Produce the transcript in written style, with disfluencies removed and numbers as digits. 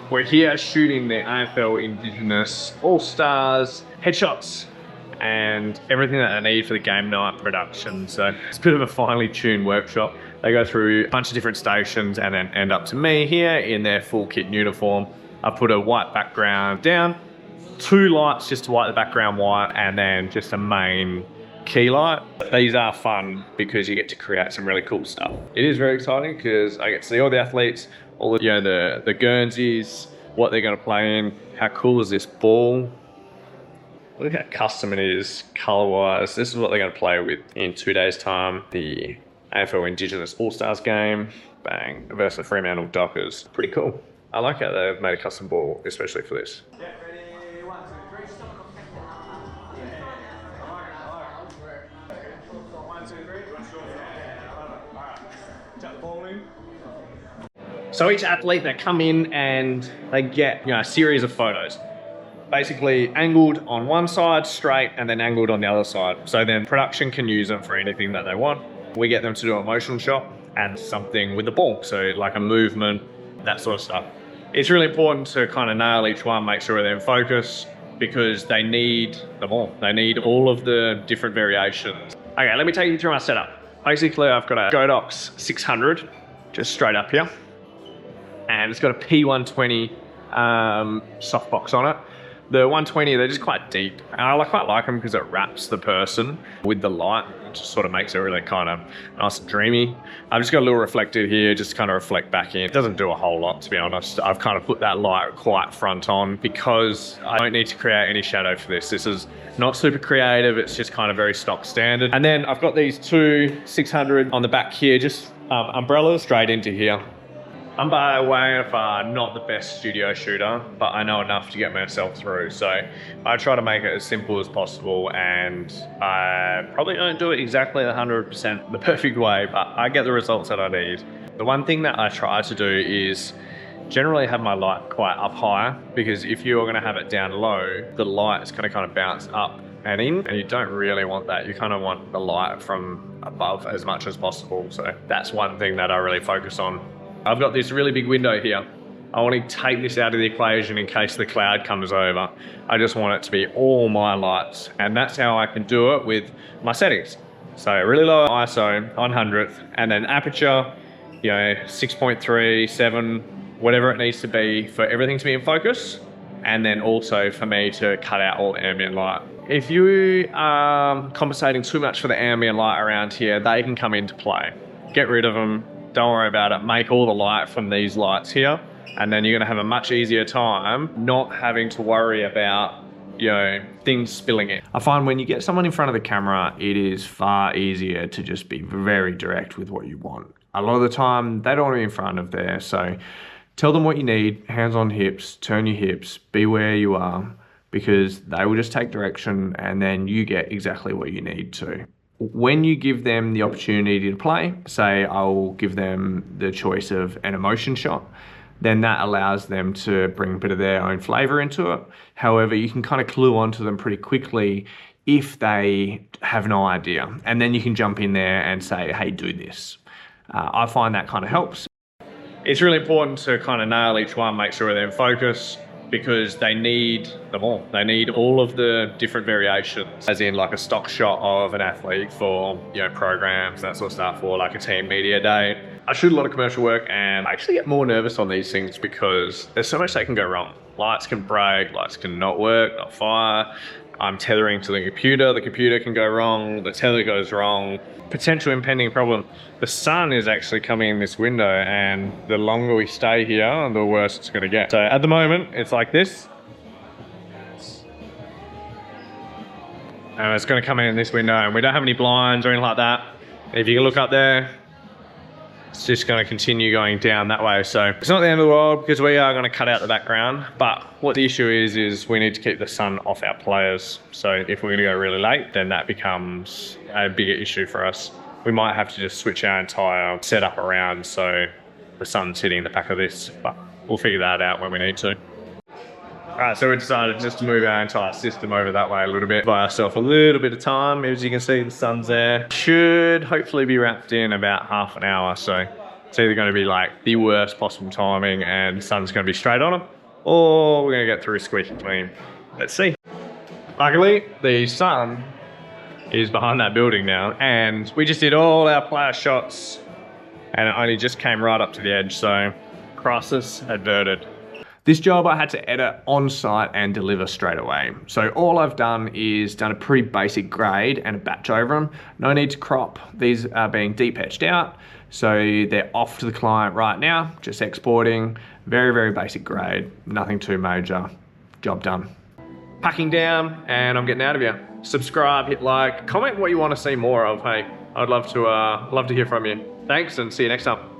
We're here shooting the AFL Indigenous All Stars headshots and everything that I need for the game night production. So it's a bit of a finely tuned workshop. They go through a bunch of different stations and then end up to me here in their full kit uniform. I put a white background down, 2 lights just to white the background white, and then just a main key light. These are fun because you get to create some really cool stuff. It is very exciting because I get to see all the athletes, all the, the Guernseys, what they're going to play in. How cool is this ball? Look how custom it is color-wise. This is what they're going to play with in 2 days' time. The AFL Indigenous All Stars game, bang, versus the Fremantle Dockers. Pretty cool. I like how they've made a custom ball, especially for this. Yeah, ready, 1, 2, 3, stop. 1, 2, 3, So each athlete, they come in and they get a series of photos. Basically angled on one side, straight, and then angled on the other side. So then production can use them for anything that they want. We get them to do a motion shot and something with the ball. So like a movement, that sort of stuff. It's really important to kind of nail each one, make sure they're in focus, because they need them all. They need all of the different variations. Okay, let me take you through my setup. Basically, I've got a Godox 600, just straight up here. And it's got a P120 softbox on it. The 120, they're just quite deep. And I quite like them because it wraps the person with the light. It just sort of makes it really kind of nice and dreamy. I've just got a little reflector here, just to kind of reflect back in. It doesn't do a whole lot, to be honest. I've kind of put that light quite front on because I don't need to create any shadow for this. This is not super creative. It's just kind of very stock standard. And then I've got these 2 600 on the back here, just umbrellas straight into here. I'm by way of not the best studio shooter, but I know enough to get myself through. So I try to make it as simple as possible, and I probably don't do it exactly 100% the perfect way, but I get the results that I need. The one thing that I try to do is generally have my light quite up high, because if you're going to have it down low, the light is going to kind of bounce up and in, and you don't really want that. You kind of want the light from above as much as possible. So that's one thing that I really focus on. I've got this really big window here. I want to take this out of the equation in case the cloud comes over. I just want it to be all my lights, and that's how I can do it with my settings. So really low ISO, 100th, and then aperture, 6.3, 7, whatever it needs to be for everything to be in focus, and then also for me to cut out all the ambient light. If you are compensating too much for the ambient light around here, they can come into play. Get rid of them. Don't worry about it. Make all the light from these lights here, and then you're going to have a much easier time not having to worry about things spilling in. I find when you get someone in front of the camera, it is far easier to just be very direct with what you want. A lot of the time, they don't want to be in front of there, so tell them what you need, hands on hips, turn your hips, be where you are, because they will just take direction, and then you get exactly what you need to. When you give them the opportunity to play, say I'll give them the choice of an emotion shot, then that allows them to bring a bit of their own flavor into it. However, you can kind of clue onto them pretty quickly if they have no idea. And then you can jump in there and say, hey, do this. I find that kind of helps. It's really important to kind of nail each one, make sure they're in focus, because they need them all. They need all of the different variations, as in like a stock shot of an athlete for programs, that sort of stuff, or like a team media day. I shoot a lot of commercial work, and I actually get more nervous on these things because there's so much that can go wrong. Lights can break, lights can not work, not fire. I'm tethering to the computer can go wrong, the tether goes wrong. Potential impending problem. The sun is actually coming in this window, and the longer we stay here, the worse it's going to get. So at the moment, it's like this. And it's going to come in this window, and we don't have any blinds or anything like that. If you can look up there, it's just going to continue going down that way. So it's not the end of the world, because we are going to cut out the background. But what the issue is we need to keep the sun off our players. So if we're going to go really late, then that becomes a bigger issue for us. We might have to just switch our entire setup around so the sun's hitting the back of this, but we'll figure that out when we need to. Alright, so we decided just to move our entire system over that way a little bit, buy ourselves a little bit of time. As you can see, the sun's there. Should hopefully be wrapped in about half an hour, so it's either going to be like the worst possible timing and the sun's going to be straight on them, or we're gonna get through squeaky clean. Let's see. Luckily, the sun is behind that building now, and we just did all our player shots and it only just came right up to the edge, so crisis averted. This job I had to edit on site and deliver straight away. So all I've done is done a pretty basic grade and a batch over them. No need to crop. These are being deep etched out, so they're off to the client right now, just exporting. Very, very basic grade, nothing too major, job done. Packing down and I'm getting out of here. Subscribe, hit like, comment what you want to see more of. Hey, I'd love to hear from you. Thanks and see you next time.